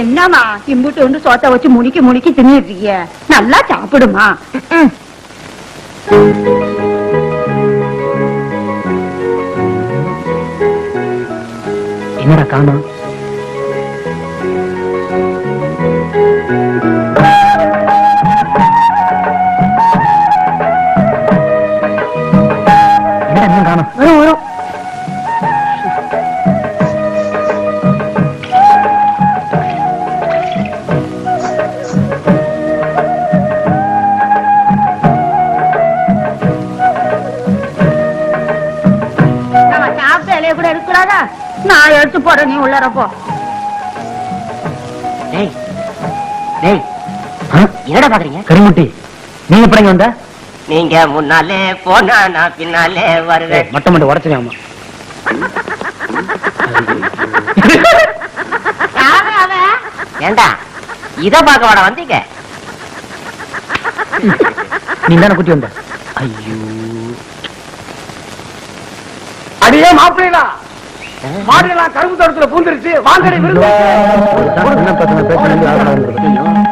என்னமா இம்புட்டு வந்து சோத்த வச்சு முனிக்கி முனிக்கி தின்னுடுறிய? நல்லா சாப்பிடுமா. என்னடா காணோம்? என்னடா இன்னும் காணோம்? வரும் வரும். சாப்பிட்ட இலைய கூட இருக்கலாதா? நான் எடுத்து போறேன், நீ உள்ளறப்போ. என்னடா பாக்குறீங்க? கருமுட்டி, நீங்க எப்படிங்க வந்த? நீங்க முன்னாலே போனா நான் பின்னாலே வருவேன். மட்டும் மட்டும் உடச்சிருக்காமா. ஏண்டா இத பாக்க வாட வந்தீங்க? நீ தானே குட்டி வந்த? ஐயோ, அடியே மாப்பிள்ளா, மாடுலாம் கரும்பு தோட்டத்துல பூந்துருச்சு. வாங்கடி விருந்து. என்ன பிரச்சனை? பேச